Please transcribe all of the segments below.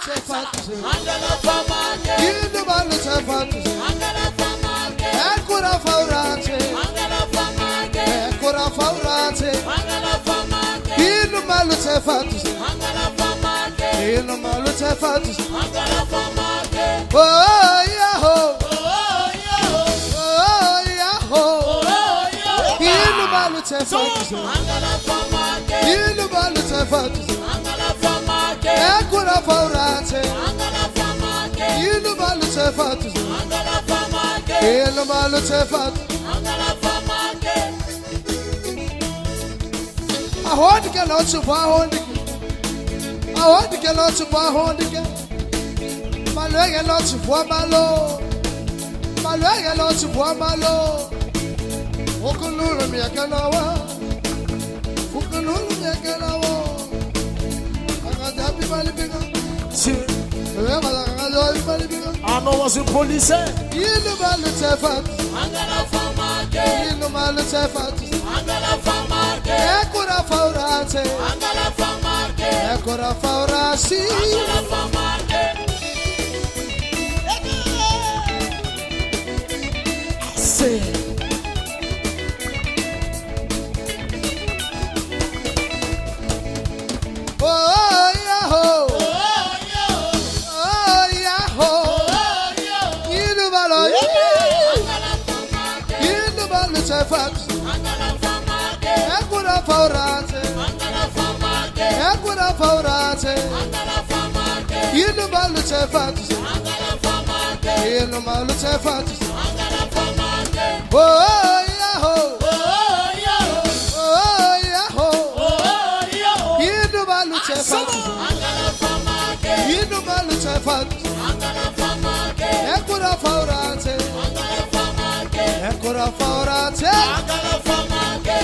Tefatus, Angala Famake, Ilu Malu Tefatus, Angala Famake, Ekura Faurate, Angala Famake, Ekura Faurate, Angala Famake, Ilu Malu Tefatus, Angala Famake, Ilu Malu Tefatus, Angala Famake, Oh Yahoo, oh Yahoo, Oh Yahoo, oh Yahoo, Ilu Malu Tefatus, Angala Famake, Ilu Malu Tefatus, Angala Famake, Ekura Faurate, Angala Famake, Ilu Malu Tefatus, Angala Famake, Ilu Malu Tefatus. Angala Famake. I want to get lots of Mahondic. I want to get lots of Mahondic. My leg and lots of Wamalo. My leg and lots of Wamalo. Okululu Miakanawa. Okululu Miakanawa. I got happy Malibiga. I know what's in police. You Malu Tefat. Angala Famake, You Malu Tefat. Angala Famake, Ekura Faurate. Angala Famake, Ekura Faurasi. Angala Famake. Say, Oh Yahoo. Oh Yahoo, Oh Yahoo. oh Yahoo, You Malu. Angala Famake, You Malu Tefat. Angala Famake, Ekura Faurate. Angala Famake, Ekura Faurate. Angala Famake, You Malu Tefat. Angala Famake, You Malu Tefat. Angala Famake. Oh Yahoo. Oh Yahoo, Oh Yahoo. oh Yahoo, You Malu Tefat. Angala Famake, You Malu Tefat. Angala Famake, Ekura Faurate. Angala Famake, Ekura Faurate. Angala Famake.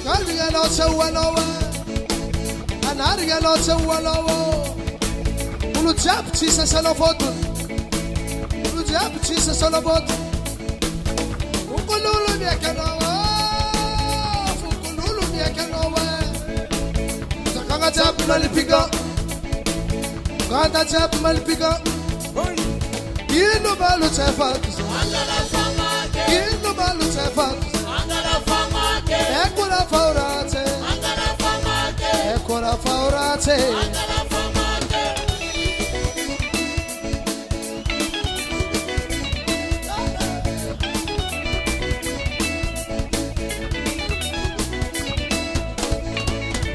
Kariga no se walowa. Anariga no se walowa. Ulu jab chisa salofotu. Ulu jab chisa salofotu. Ukululu miakanowa. Ukululu miakanowa. Takanga jab malipiga. Kanda jab malipiga. Inu malu tefat. Angala Famake, Inu malu tefat. Angala Famake, Ekura Faurate. Angala Famake, Ekura Faurate. Angala Famake.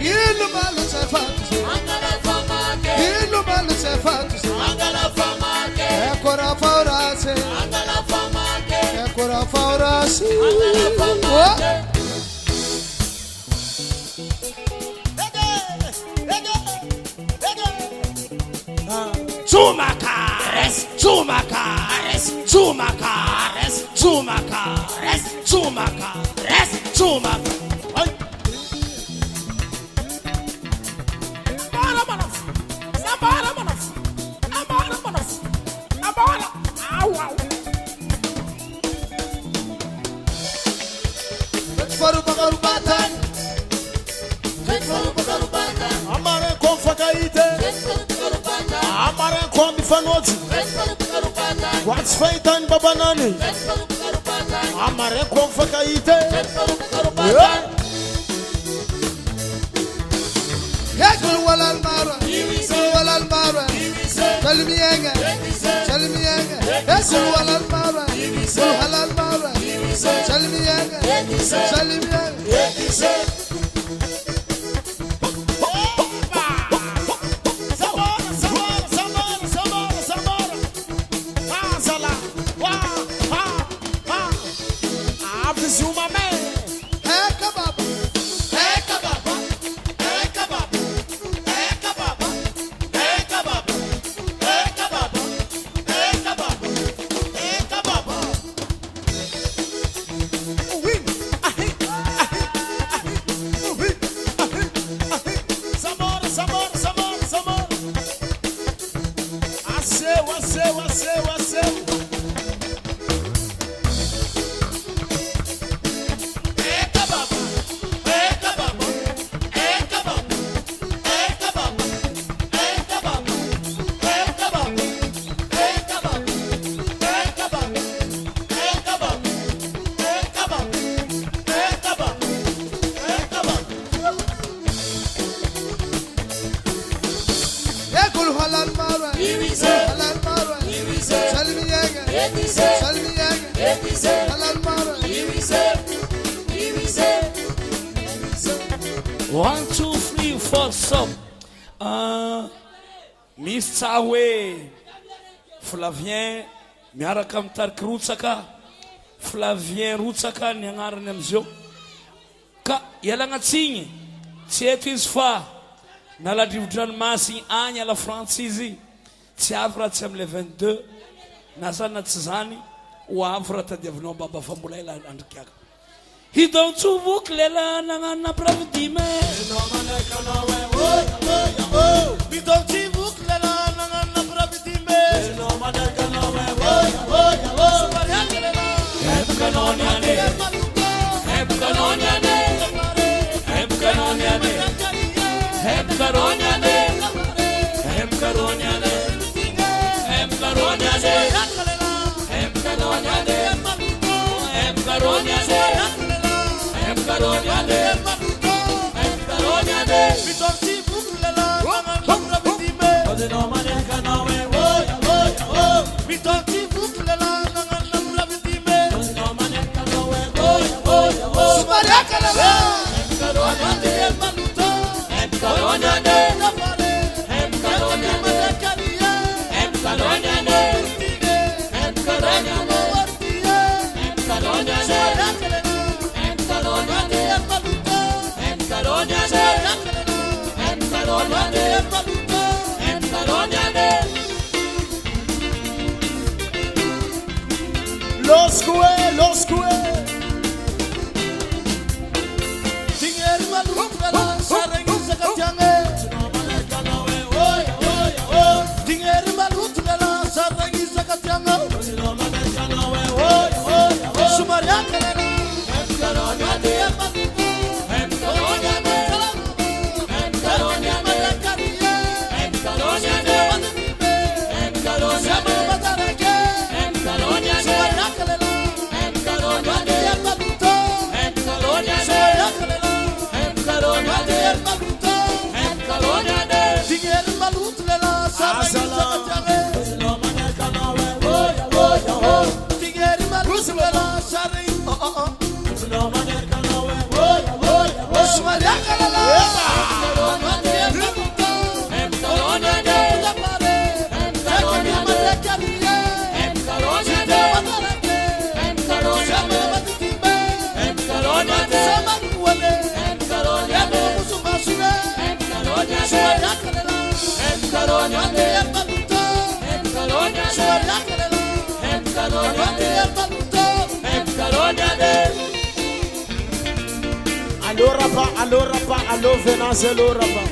Inu malu tefat. Angala Famake, Inu malu tefat. Angala Famake, Ekura Faurate. Angala Famake, Ekura Faurasi. Angala Famake. Chumakares, Chumakares, Chumakares, Chumakares, Chumakares, Chumakares. Faru bagaru batan. Amare konfakaite, amare konbifanoti. What's faitan babanani? Amare konfakaite. Ekul walal mara. Ekul walal mara. Salmiyenga. Salmiyenga. Ekul walal mara. Ekul halal mara. Salmiyenga. Salmiyenga. Eka baba. Eka baba, eka baba, eka baba, eka baba, eka baba, eka baba, eka baba. كل halal marwa halal marwa salmi yaga halal marwa 1 2 3 4 stop. Misy tsaha hoe Flavien miaraka mitariky rotsaka Flavien rotsaka ny agnarany amizio ka ialagna tsigny tsy eto izy fa naladrivo-dranomasiny agny à la France izy tsy avy raha tsy am'le 22 na zany na tsy zany ho avy raha tadiavinao baba fa mbola ela andrikiaka hidon-tsovoky lela nagnanona pravidime Los cue Tingeri malut vela sarengi sakatiange Tingeri malut vela sarengi sakatiange Sumaria kalena Karonya de maluto Karonya de Karonya de Karonya de Karonya de Karonya de Matareke Karonya de Allo rapa, allo venance, allo rapa.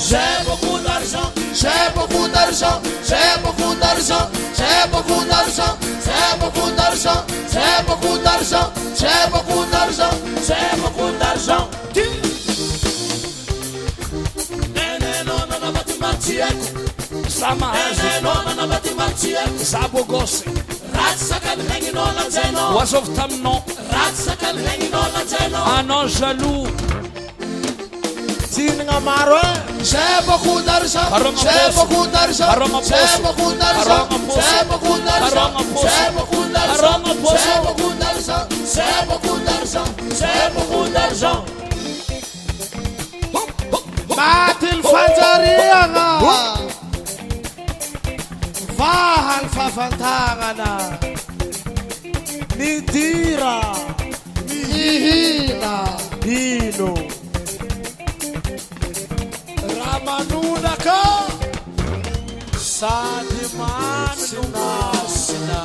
J'ai beaucoup d'argent, j'ai beaucoup d'argent, j'ai beaucoup d'argent, j'ai beaucoup d'argent, j'ai beaucoup d'argent, j'ai beaucoup d'argent, j'ai beaucoup d'argent, j'ai beaucoup d'argent. Was of Tamno, ah non jaloux. J'ai beaucoup d'argent, j'ai beaucoup d'argent, j'ai beaucoup d'argent, j'ai beaucoup d'argent, j'ai beaucoup d'argent, j'ai beaucoup d'argent, j'ai beaucoup d'argent, j'ai beaucoup d'argent. Matil Fanjarianga Vahan Fantangana. Nidira. Nihila. Dino. Ramanunaka. Sadiman Sina.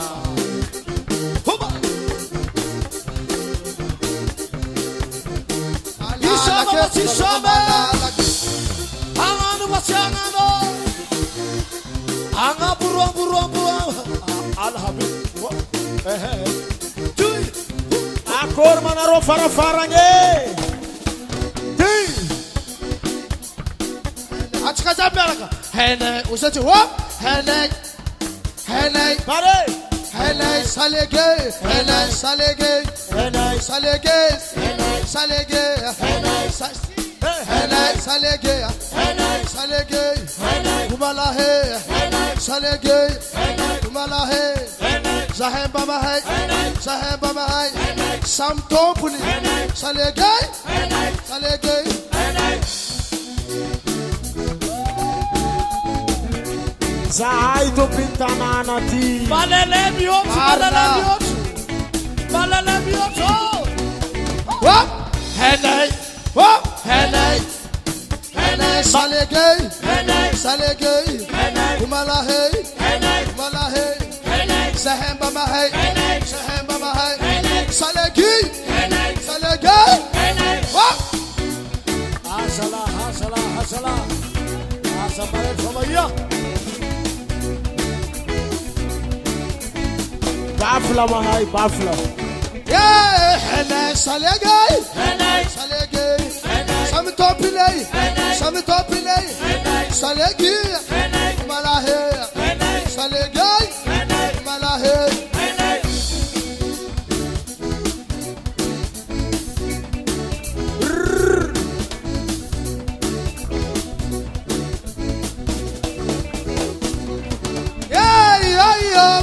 Akor manaro farafarange. Achikaza America. Hene, usati what? Hene. Pare. Hene salege. Hene salege. Henai. Salege. Salege. Hene salege. Salege. Kumalahe. Salege. Kumalahe. Zahem baba hai. Zahem baba hai. Sam topuli. Salege. Salege. Zahai to pintanana ti. Balele biot. What? Hene. What? Hene. Salege. Salege. Kumalahe. Kumalahe. Zahem baba hai. Zahem baba hai. Salege. Salege. What? Hasala. Hasapare famaya. Bafla mahai bafla. Yeah, Hene salege. Salege. Sami topile. Salege. Kumalahe. Salege. Kumalahe.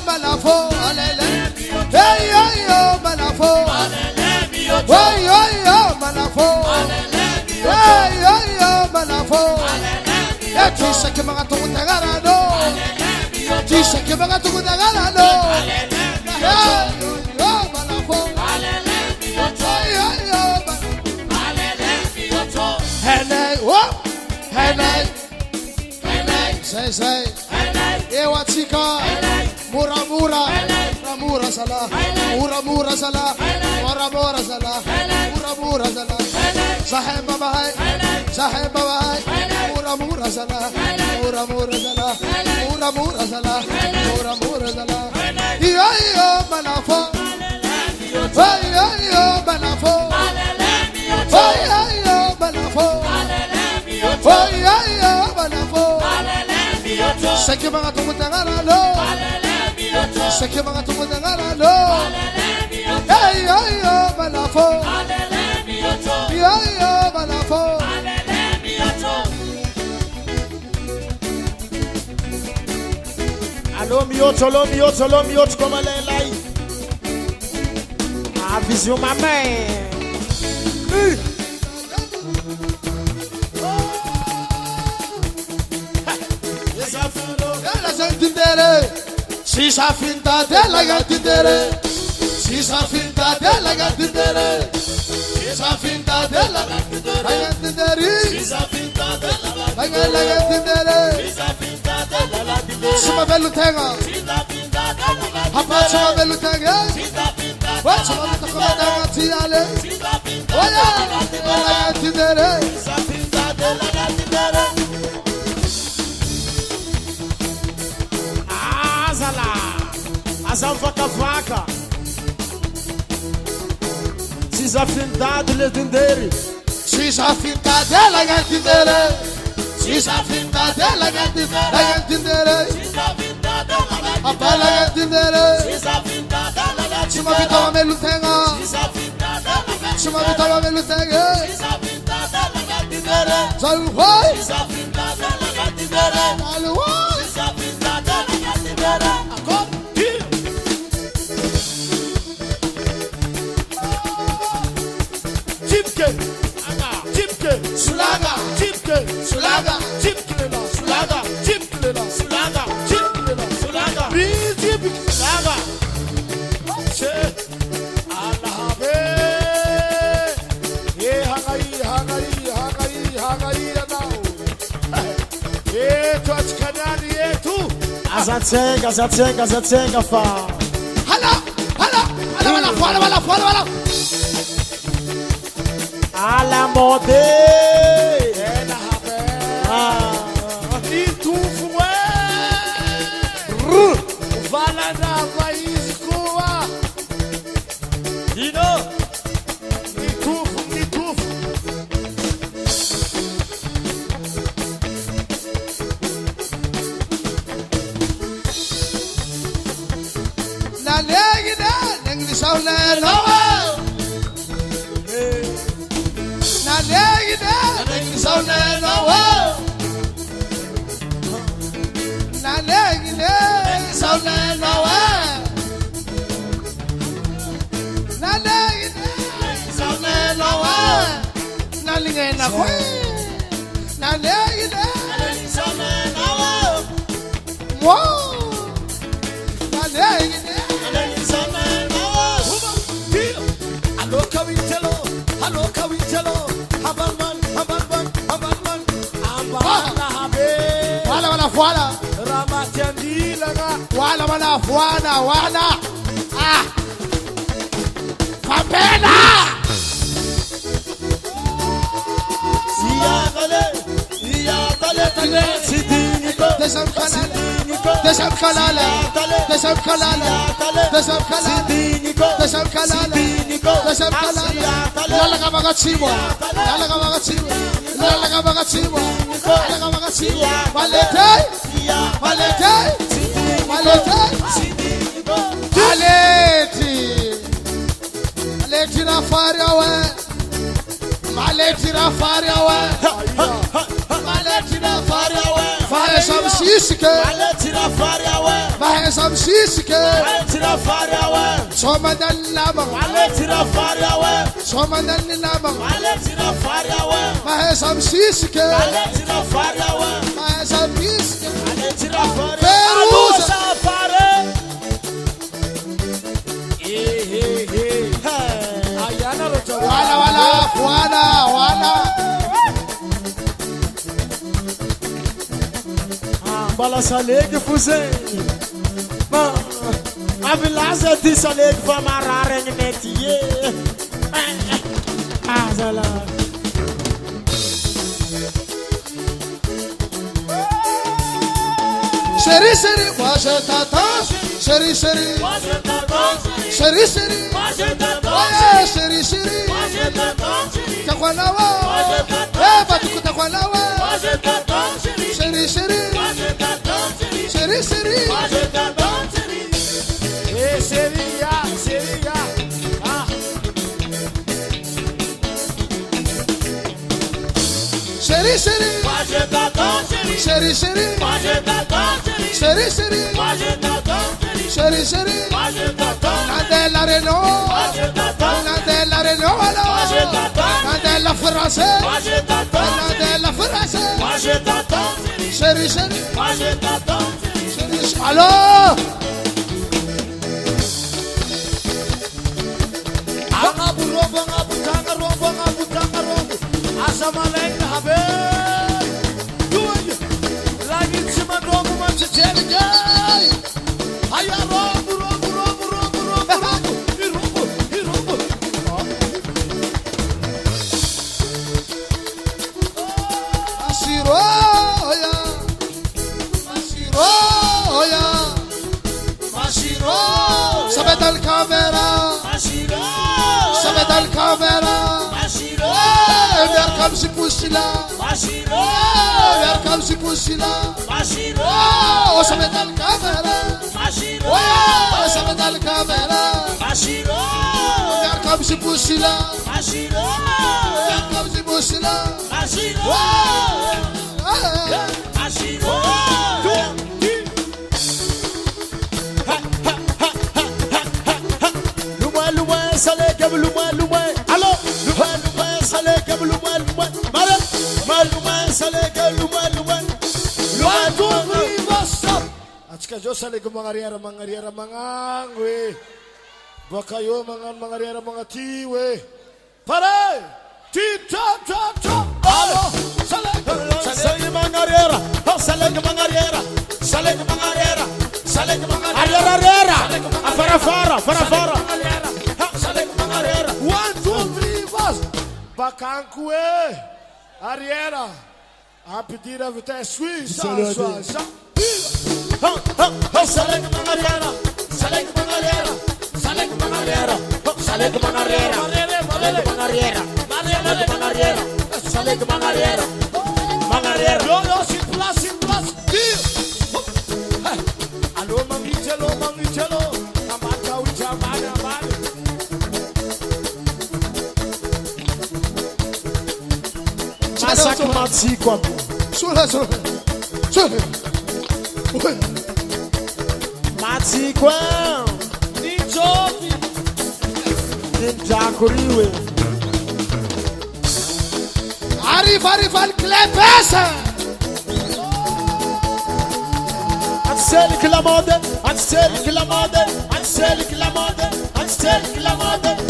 Malafo, alele. Hey, malafo. Hey, malafo. Hey, malafo. Tisa que mga tungutagara no. Tisa que mga tungutagara no. Hey, malafo. Hene, what? Hene. Say. Ewa chika. Mura sala. Mura sala. Zahem baba hai. Mura sala. Yo malafo. Malafo. Seke mga tumutangara no. Hey, malafo. Malafo. Allo mioto comme l'elai. Ah, vision ma main. Sisa finta della gattitere. Sisa finta della gattitere. Sisa finta della gattitere. Sisa finta della gattitere. Sima bello tenga. Hapa sima bello tenga. What sima bello tenga tiale. Oya della gattitere. Sisa finta della gattitere. Azam vaca. Sisa finta delle tendere. Sisa finta della gattitere. Sisa finta della gattitere. Apa la gattitere. Sima vitama melutenga. Sima vitama melutenga. Zalu hoy. Zalu hoy. Sulaga. Azatsenga fa. Hala, wala. Ala mode. Valada país Cuba. Dino. Mitufo. Na legina, nengi sauna nawa. Na legina, nengi sauna nawa. Na legina, nengi sauna nawa. Na legina, nengi sauna nawa. Na lingena kwe. Na legina, nengi sauna nawa. Wow. Na legina. Hello, Kawitelo. Habalman. Wala. Ramatandila. Wala. Ah. Papela. Iyagale. Sidiniko. Desam kalala. Lala kabagatsibo. Malete. Maleti na fariawe. Fare samsisike. Somadan labang. Mahe samsisike. Perusa. Wala. Bala salege fuzen. Avilaza di salege fa marare netiye. Azala. Seri, wajatata. Seri. Takwanawa. Batuku takwanawa. Seri. Seria. Seri. Nadella Renault. Nadella Ferrase. Seri. Allo. Asamaleng habe. Lagi cuma robo macam jari. Ayah robo. Hirobo. Masiro. Sabet al camera. There comes the Pusila. Oh, sabet al camera. There comes the Pusila. Atskajo sale ko mga riera mga ngwe. Bakayo mga riera mga tiwe. Pare! Tita. Alo! Sale mga riera. Sale mga riera. Arriera, arriera. Fara, fara, fara, fara. One, two, three, fast. Bacancue. Arriera. A pedir a vitória. Sui, sa. Yo, sin plus. Alô, mangichelo. Amata, uchamana, amana. Massacre Mati, quoi. Sula. Mati, quoi. Ninja Kuriwe. Arriva al clepesa. Ansel Kilamode.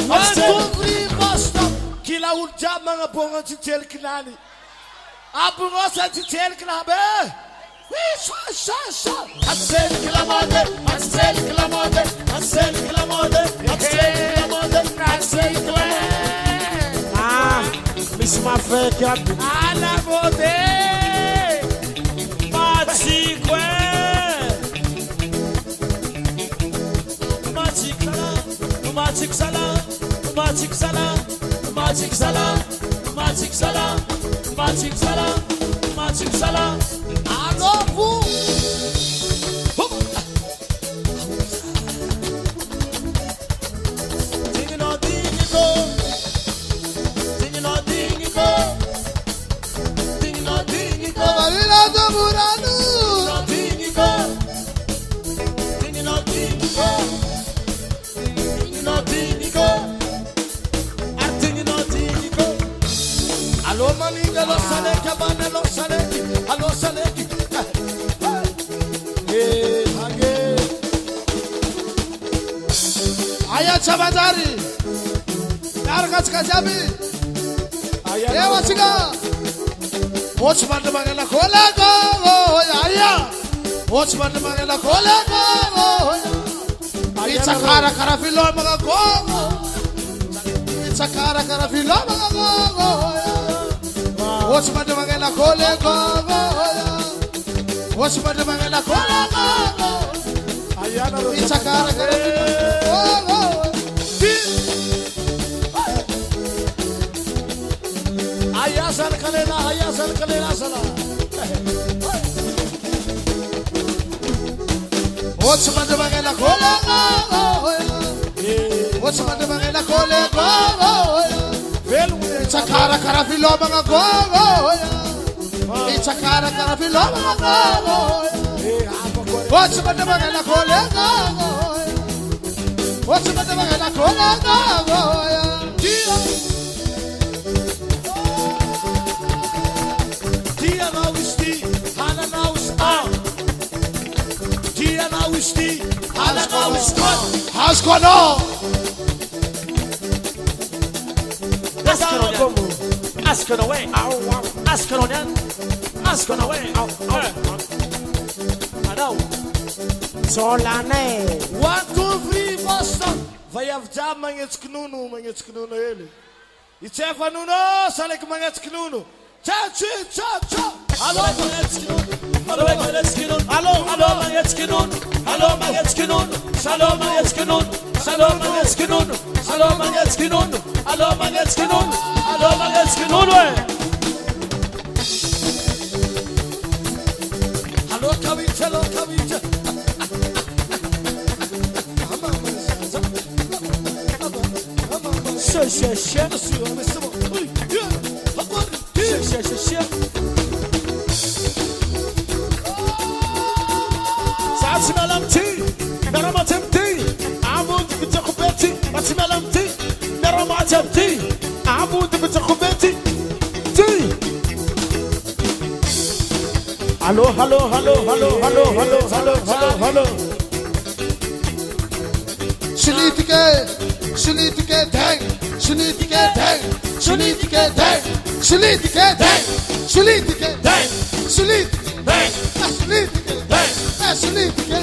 One, two, three, fast. Kila urja mga bonga chichel kinani. Abungo sa chichel kinabe. Sha. Ansel Kilamode. Ah, Miss Mafeka. Ana bode. Magic Sala. Alô, bu. Marina do Murano. Alô, maninga, lo sale, cabana, lo sale. Alô, sale. Aya Chabadari. Nargas Kajabi. Ewa Chiga. Watchman the Magala Kolago. Aya. Watchman the Magala Kolago. It's a Karafilo Magago. It's a Karafilo Magago. Watchman the Magala Kolago. Watchman the Magala Kolago. It's a Karafilo. Ayasal kalela sala. What's the matter with the cola? What's the matter with the cola? It's a carafilo go. It's a carafilo go. What's the matter with the cola? What's the matter with the cola? Dia now is tea, Hana now is out. Dia now is tea, Hana now is out. How's going on? Ask it away. Ask it away. I know. Solane. 1, 2, 3, basta. Vai avjar mangets knunu ele. Itsefa nuno, salek mangets knunu. Cha. Alô, mangets knunu. Alô, mangets knunu. Alô, mangets knunu. Alô, mangets knunu. Alô, mangets knunu. Alô, mangets knunu. Alô, mangets knunu. Alô, mangets knunu. Alô, mangets knunu. Alô, kavicha. Hello.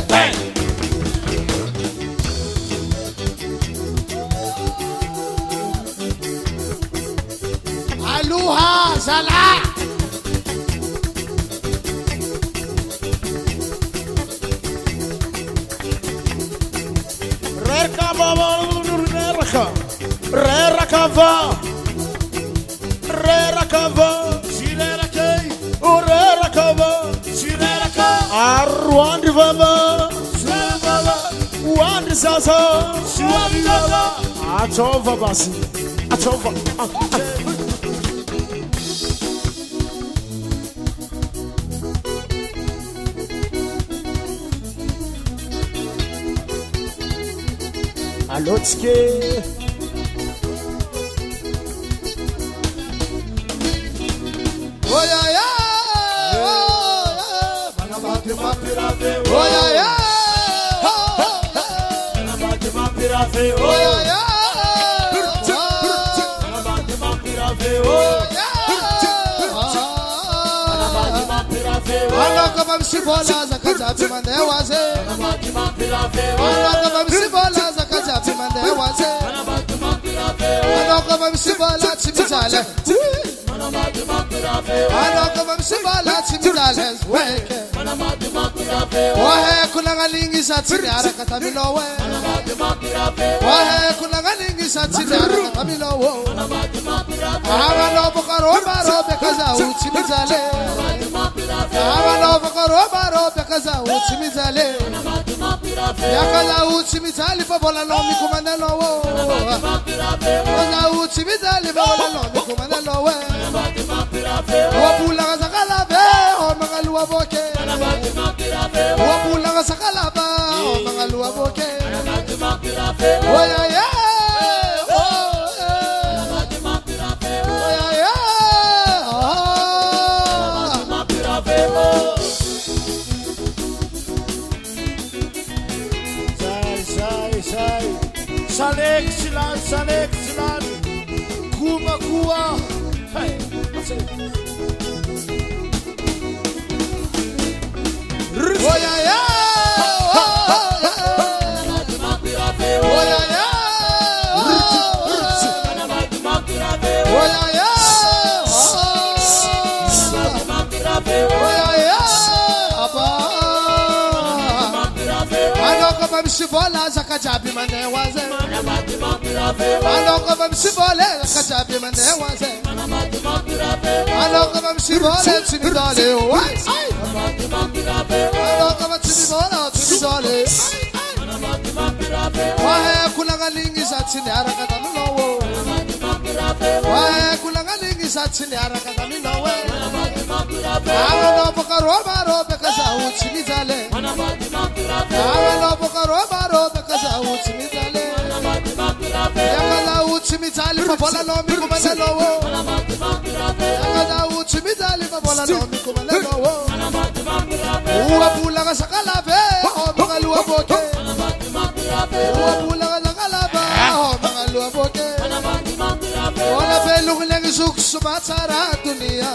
Bang. Zala. Rerka baba rerka. Rerka va. Rerka va. Shirera kei. Rerka va. Shirera ka. Arwandi baba. Shirera. Wandi sasa. Shirera. Atova basi. Atova. Alotske. Oh yeah yeah. Oh yeah yeah. Oh yeah yeah. Aloko bamsibola zakajabi mande waze. Aloko bamsibola zakajabi mande waze. Aloko bamsibola chimizale. Aloko bamsibola chimizale weke. Wahe kunangalingi satsi arakata milowe. Wahe kunangalingi satsi arakata milowo. Awalobo karoma bekaza uchimizale. Awalobo karoma bekaza uchimizale. Yakaza uchimizale babola nomi kumandelo wo. Yakaza uchimizale babola nomi kumandelo we. Wapula zakalabe o mangaluwa boke. Wapula sakalaba o mangaluwa boke. Oh yeah yeah. Salek silan. Kuma kuwa. Hey. Oh yeah yeah. Oh yeah yeah. Oh yeah yeah. Oh yeah yeah. Abba. Aloko bamsibola zakajabi mande waze. Aloko bamsibola zakajabi mande waze. Aloko bamsibola chimidale wai. Aloko bamsibola chimidale. Wahe kulangalingi satini arakata milowo. Wahe kulangalingi satini arakata milowe. Awalobo karoma bekaza uchimizale. Awalobo karoma bekaza uchimizale. Yakaza uchimizale babola nomi kumandelo wo. Yakaza uchimizale babola nomi kumandelo wo. Uwapula sakalabe o mangaluwa boke. Uwapula sakalabe o mangaluwa boke. Wala belung lagi suk sumatara dunia.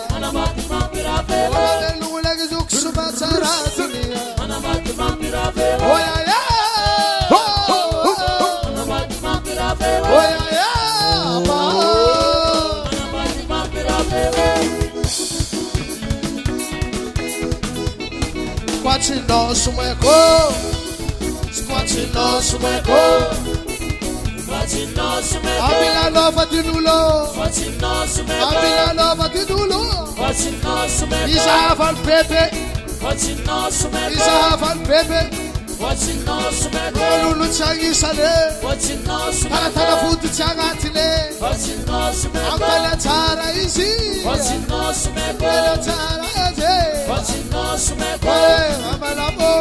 Wala belung lagi suk sumatara dunia. Oh yeah yeah. Oh yeah yeah. Squatino sumeko. Squatino sumeko. Abila lova di nulo. Abila lova di nulo. Isa van pepe. Isa van pepe. Lulu changi sale. Tara futu changa tile. Ambala tara isi. Ambala tara ese. Ambala bo.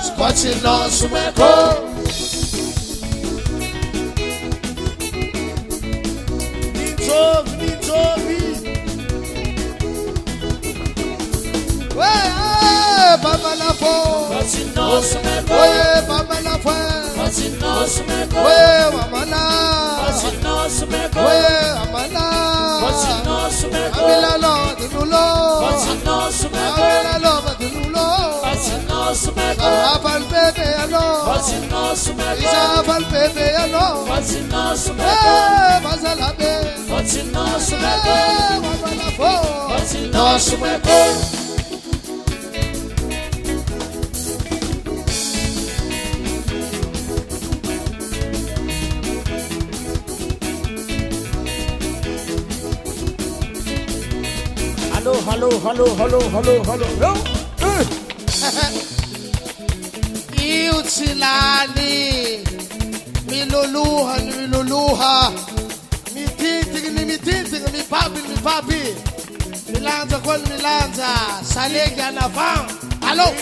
Squatino sumeko. Nitovi. Baba la fo. Oye baba la fo. Oye mama la. Oye mama la. Abila lo dinulo. Abila lo dinulo. Abal bebe alo. Faz nosso melhor. Isabal bebe ano. Faz nosso melhor. Bazalabe. Faz nosso melhor. Babalafo. Faz nosso melhor. Hello. Iutsilani. Miluluha. Mitinting, mi papi. Milanza kwani milanza. Salegi anavang. Hello.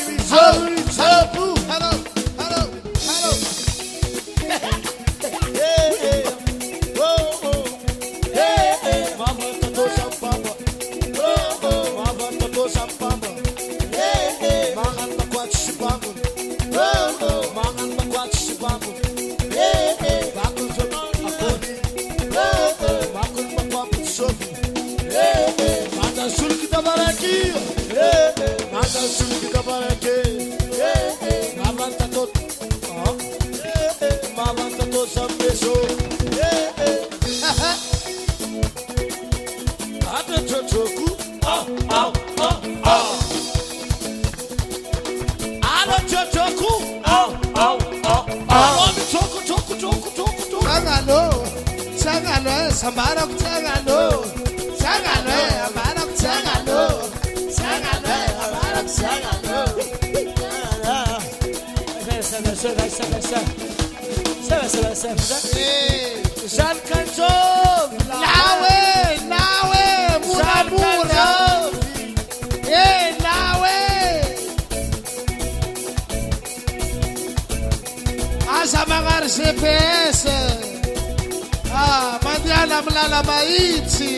Sangano, sambara sangano. Sangano, amara sangano. Sangano, amara sangano. Jean Cancho. Nawe, mura. Nawe. Asa mangar GPS. Mandiana mlala maiti.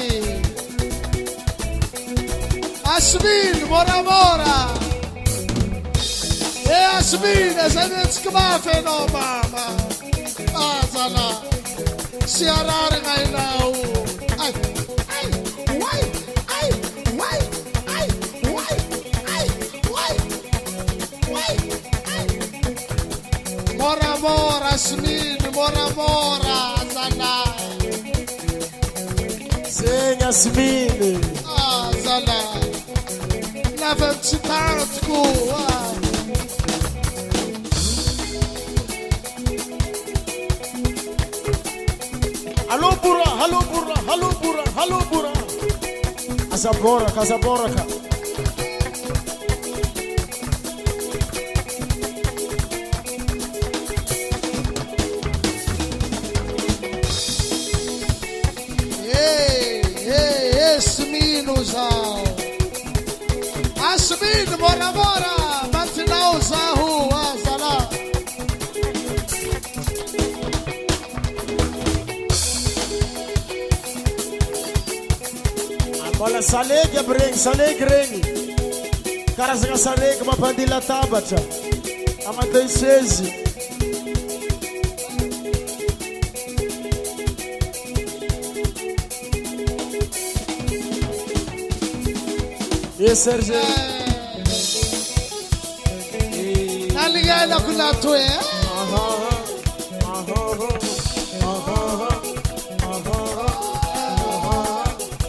Asmin, mora. Asmin, esanet skmafe no mama. Azala. Siarar ngay now. Ay. Mora, Asmin, mora, Azala. Senha Asmin. Azala. Lava tanto. Alô burra. Casaborca. Esse minusal. Asmin, mora. Matinauza rua, Zala. Olha, saleg reni. Cara, zanga saleg, uma pandila tabata. Amadei sezi. E Serge. Naligala kuna tuwe.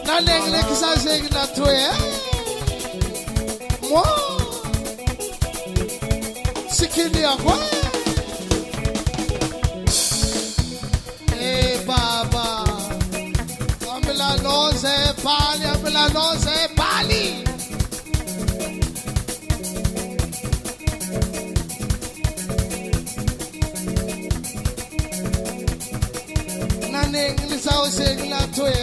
Nalengle kisazegi na tuwe. Mo. Sikini yako. Baba. Amela noze pali. Nalengle kisazegi na tuwe.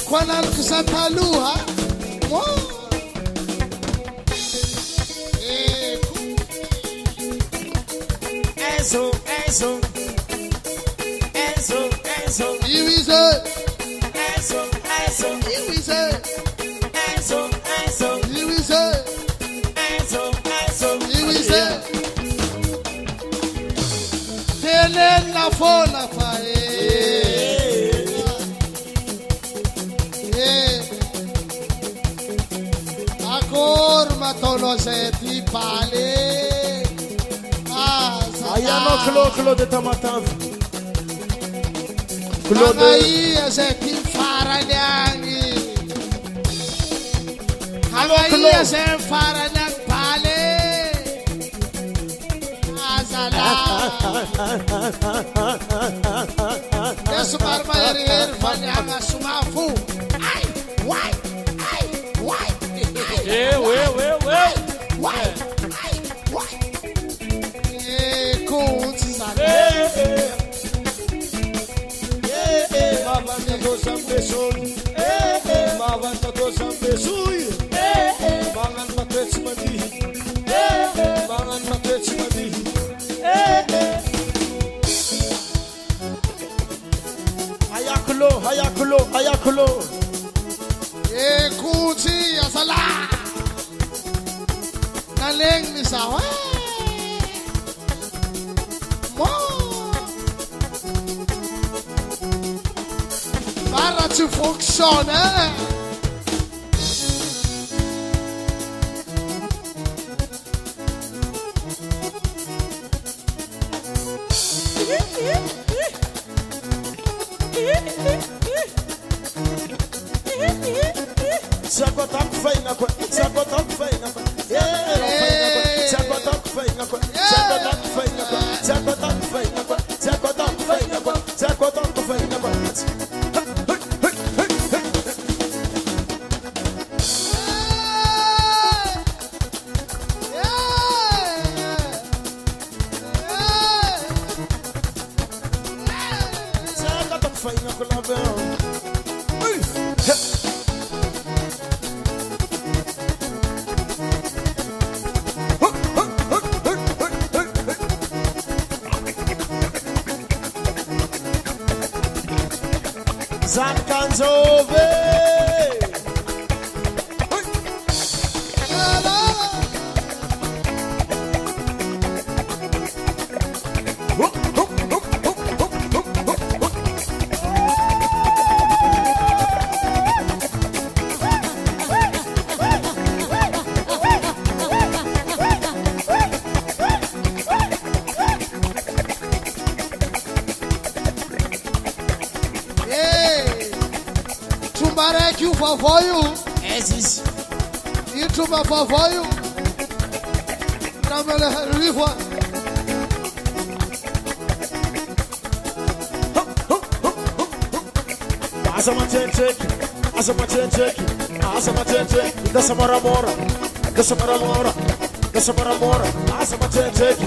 Kwana kusataluha. La fola fa Akor matolo zeti pale. Ayano klo de tamatav. Klo de Angai zeti faranyang. Angai zeti faranyang pale. Azala. Yesu barba yer fanyang sumafu. Ai, why? Why? Ayakulo. Kuti asala. Naleng ni sawa. Mo. Para to function, Tumbarek for you. Exis. You tumba for you. Namele rifa. Asama check. Dasamara mora. Asama check.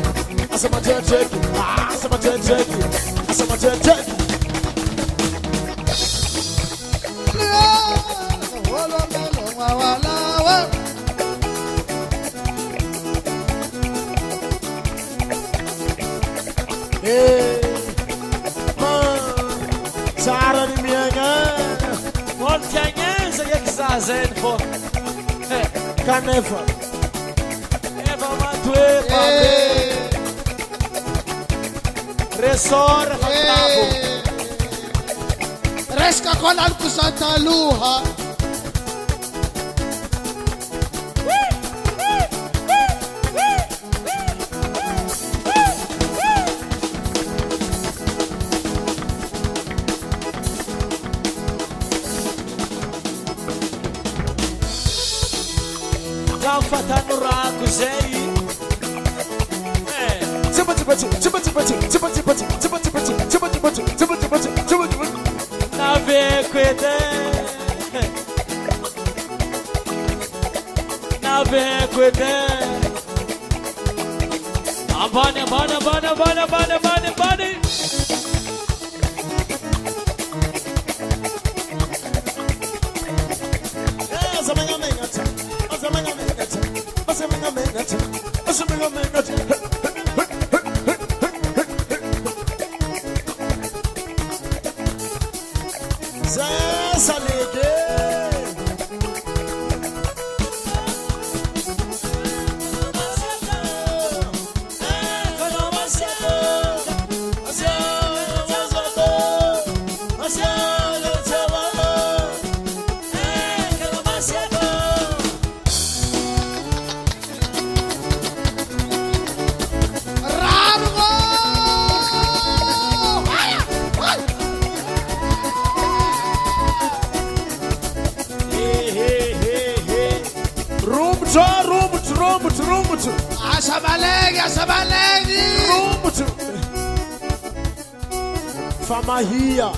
Sarah ni mianga. Montanha, você quer que está fazendo, pô? Canefa. Eva Matue, papi. Resor, Fatabo. Resca con alcu Santa Luha. Fatano Raco, Zé. Abane. Rumbutu. Asabalegi. Rumbutu. Famahia.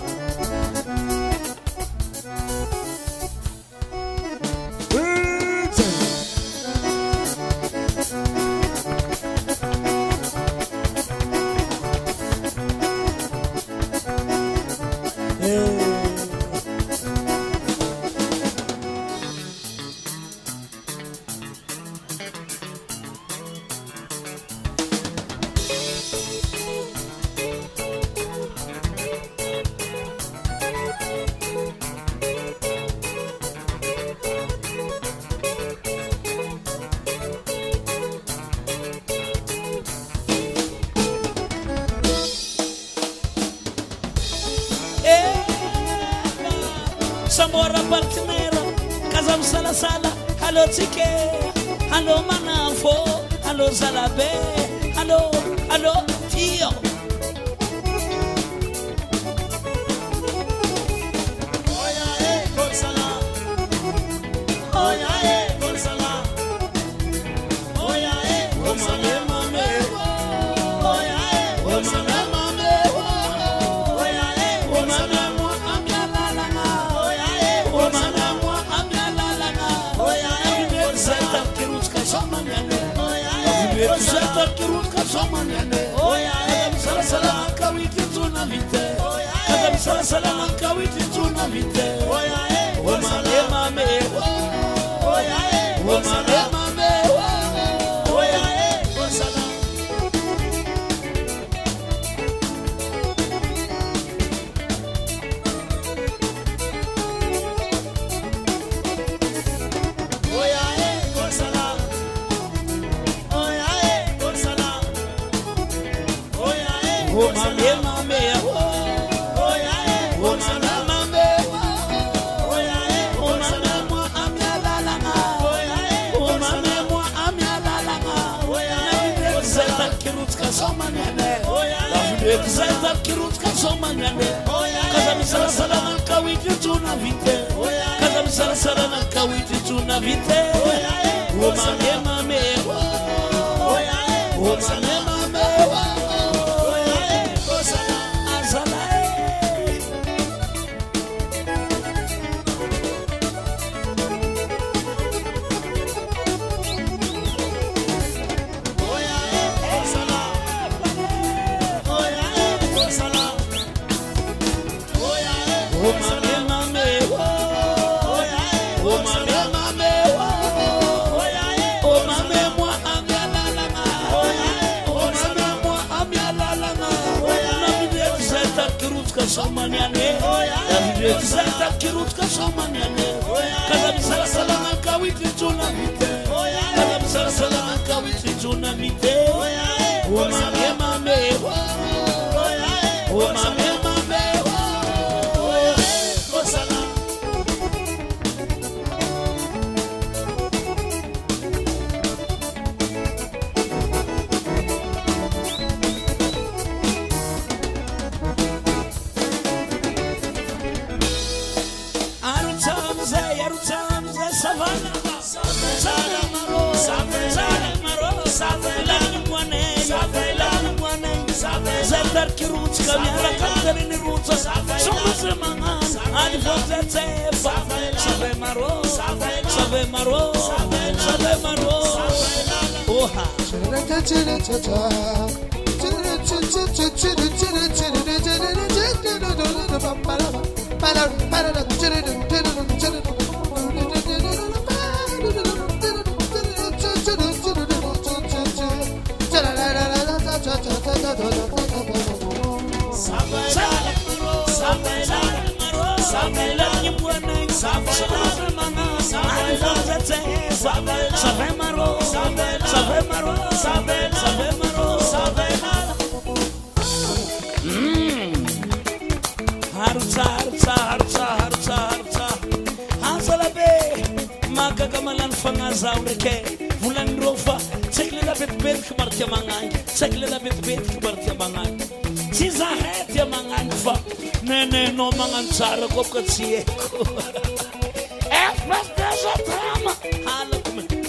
Samora Partinero, Kazam Salasala, hello Tike, hello Manafo, hello Zalabe, hello Tio.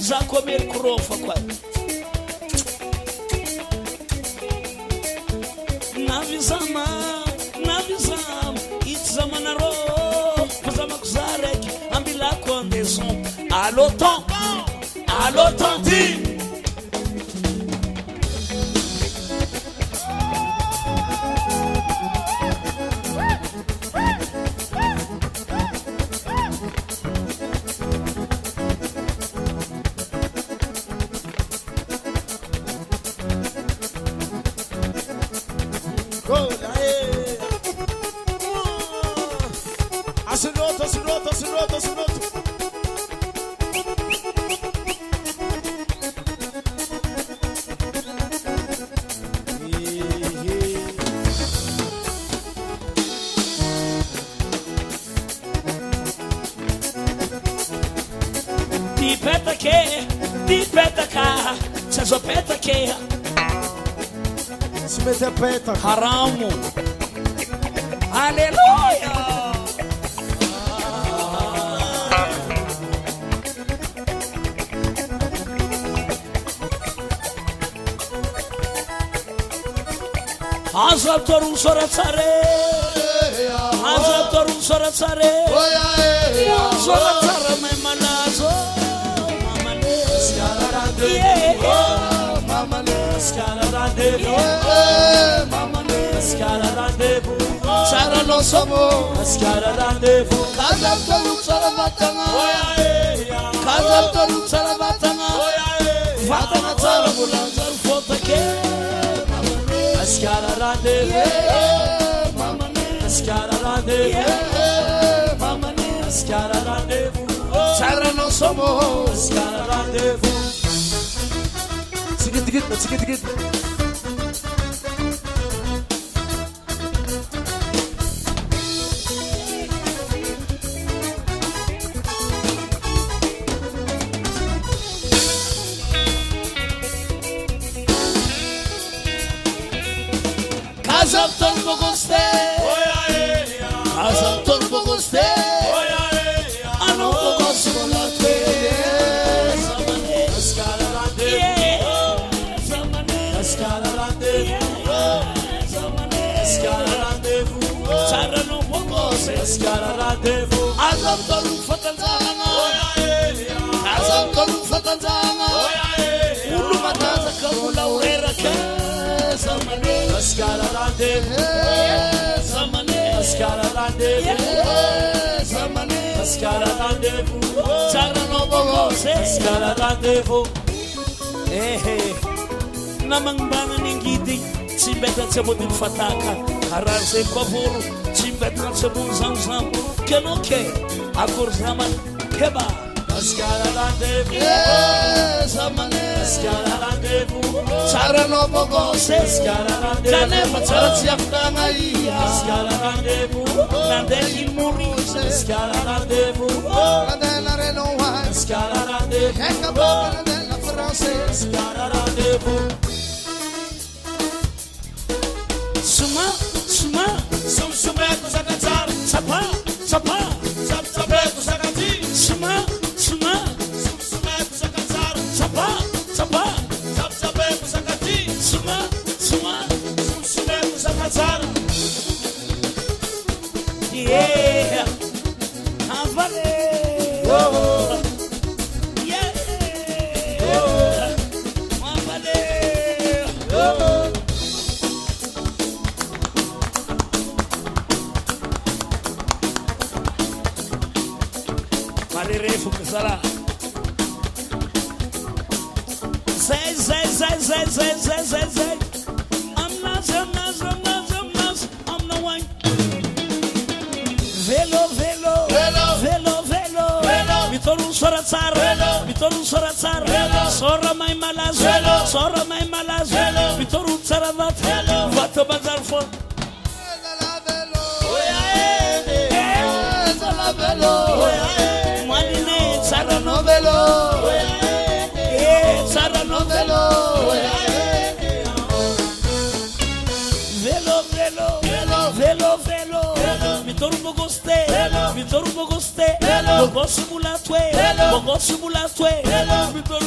Zako merkurofa kwa Navizama Itzama na ro Kuzama kuzarek Ambila kondeson Allo tanti Asinoto. Di peta ka, se peta que Se mete a peta. Haramu. Aleluia. Azal torun soratsare. Soratsare me malazo. Sara lo somo Kazam tolu salavatanga Vatanga tsara bulanzar fotake Ascara rendezvous Sara lo somo Ascara rendezvous Tikit. Kazam tolu goste Ano goste la Azam tolu fatanzanga Ulu mataza kabula urera ke Zamane Chara no bogose Namang bangan ng giting Simbeta sa buting fataka Harar sa paburo Simbeta sa buong samsam Kenoke Akur zaman Heba Chara no bogose Kane machara siyaftanga iya Nande ilmuri Nadela renoa Heka boga nadela francês Suma Sumeco sacatar Sapa Sapeco sacati Suma Sumeco sacatar Sapa Sapeco sacati Suma Sumeco sacatar Yeah Havale Yeah Havale Refu que será Zay I'm not one Velo Vitorun soratsar Sora mai malaz Vitorun saravat Vato bazar for Maline Sara novelo Sara novelo Velo Vitorun goste Bogosu mulatwe Vitorun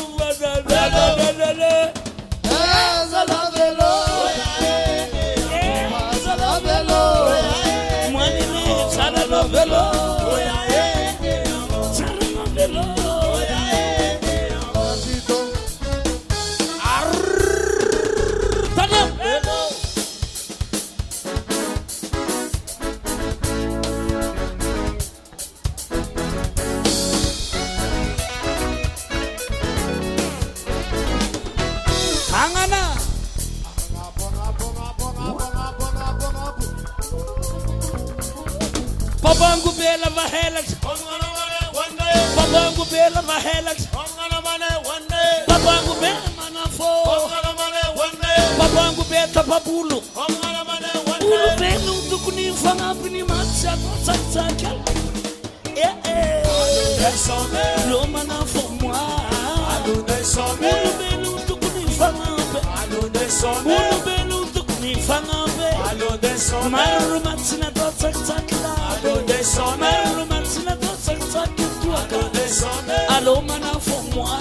Babangu bela vahelat. Babangu bela vahelat. Babangu bela manafo. Babangu beta babulu. Ulu belu tukuni fanga pini matcha tsatsaka. Lo manafo moi. Ulu belu tukuni fanga pe. Ulu belu tukuni fanga pe. Maru matsina tsatsaka. Maru matsina tsatsaka. Allo manafo moi.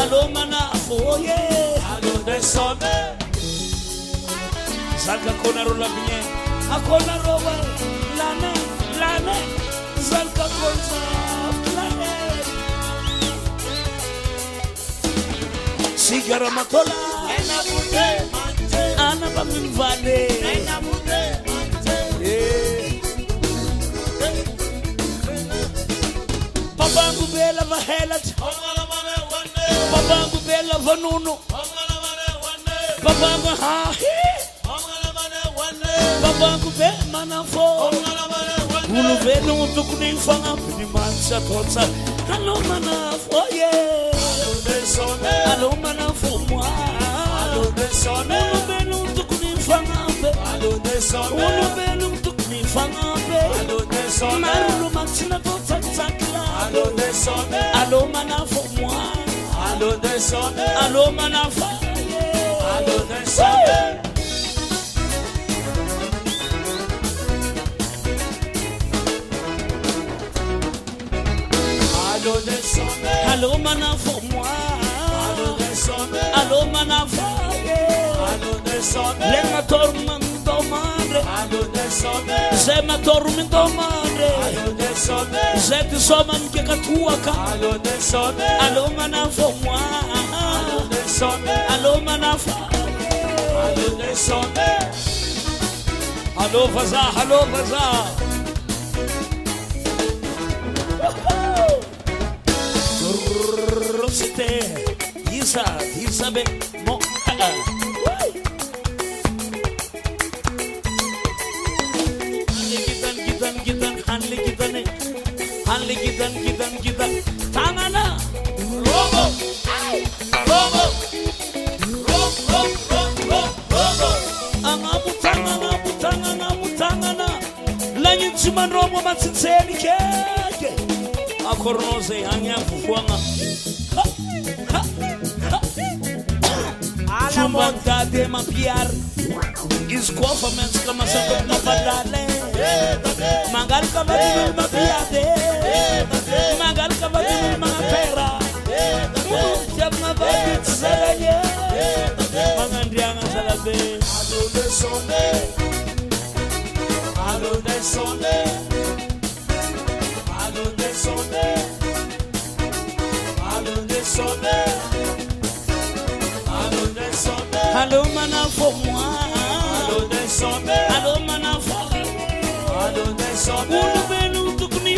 Allo manafo yeah. Zalka kona rola binye, akona roba lane, zalka konza lane. Sigara matola, ana bamin vale. Babangu bela vahelat, babangu bela vanunu, babangu ha. Babangu be manafo. Ulu velu tukuni fanga pini mancha totsa. Allo manafo yeah. Allo manafo moi. Ulu velu tukuni fanga be. Ulu velu tukuni fanga be. Maru matsina totsa tsakla. Allo manafo moi. Allo manafo yeah. Allo manafo moi. Allo manafo le ma tormento madre. Se ma tormento madre. Se ti somam che katuaka. Allo manafo moi. Allo manafo. Allo vaza. Rosite, Isa be mo. Hanli gitan. Tangana. Robo. Angabutangana. Langit cuman robo matsitseni keke. Akornose hanya fufuanga. Chumanta de mapiar. Iskofa menska masako mapadale. Mangal kabadil mapiade. Mangal kabadil mapera. Jab mabadit salaya. Mangandianga salabe. Allo de sonde. Allo manafo moi. Allo manafo. Ulu belu tukuni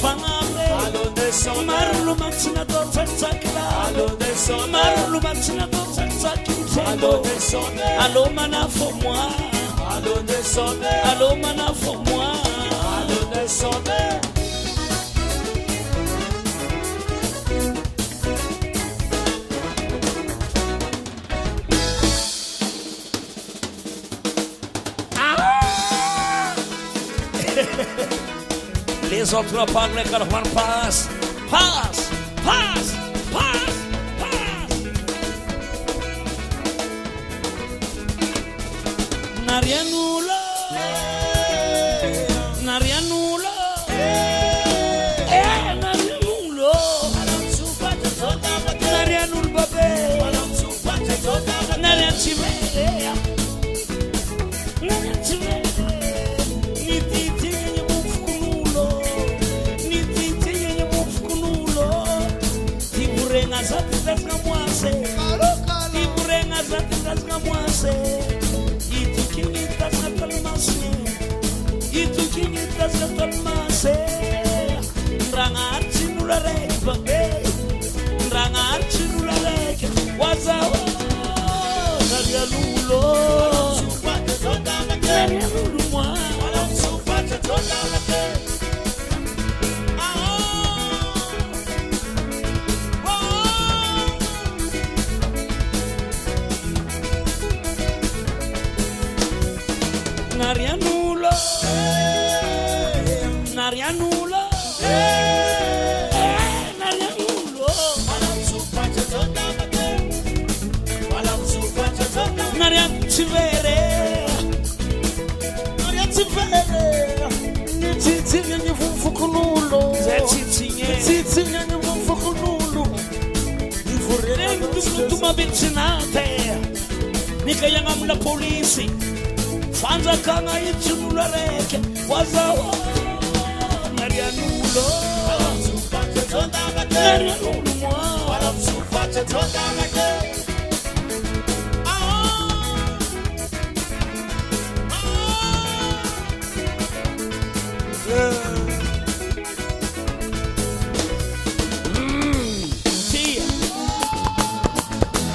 fanga. Maru matsina tsatsaka. Maru matsina tsatsaka. Allo manafo moi. Allo manafo moi. Les autres parlent car on passe. Narianulo. Narianulo. Narianul babe. Narianchime. Nika yang amla polisi Fanza kanga ichunula reke Wazawa Narianulo Narianulo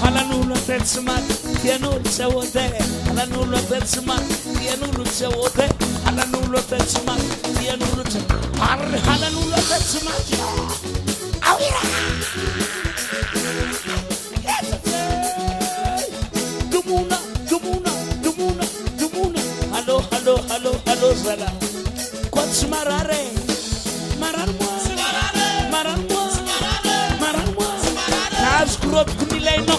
Halanula Tetsumat Tianul Chawote, Alanulo Tetsumat, Tianulu Chawote, Alanulo Tetsumat, Tianulu Halanulo Tetsumat. Awira! Dumuna, Dumuna, Dumuna, Dumuna. Hello, Zala. Quat's marare? Maranwa, Maranwa. Nas grot kunileno.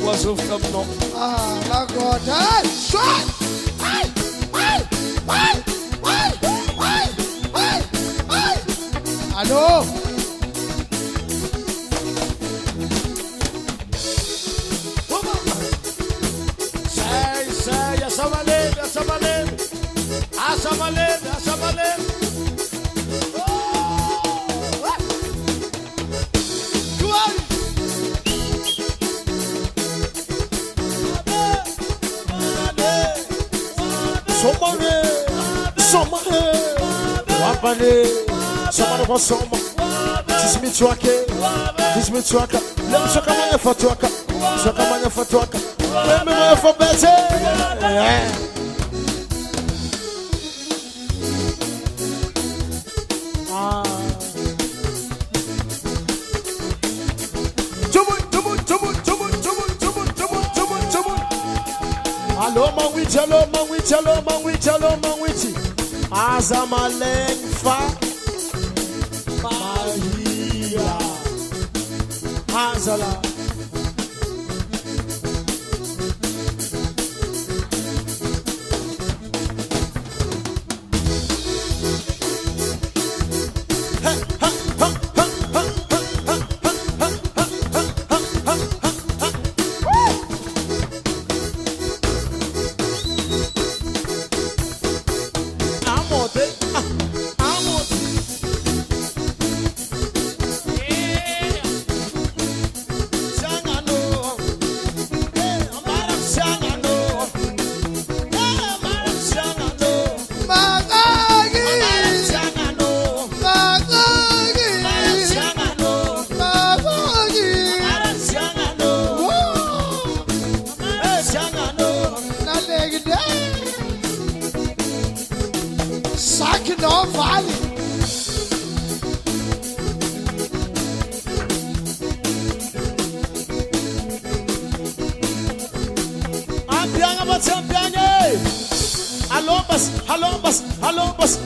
Was of come no. La God. Hey, shot! Hey! Allô? Say, Asamalene. Somebody was some. Teach me to waka. Let me show my for to waka. Show my for to waka. Let me for better. Hello, man, witch. Azamaleng fa Mahia Hazala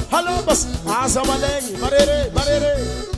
Halombas, Azamaleng, Marere.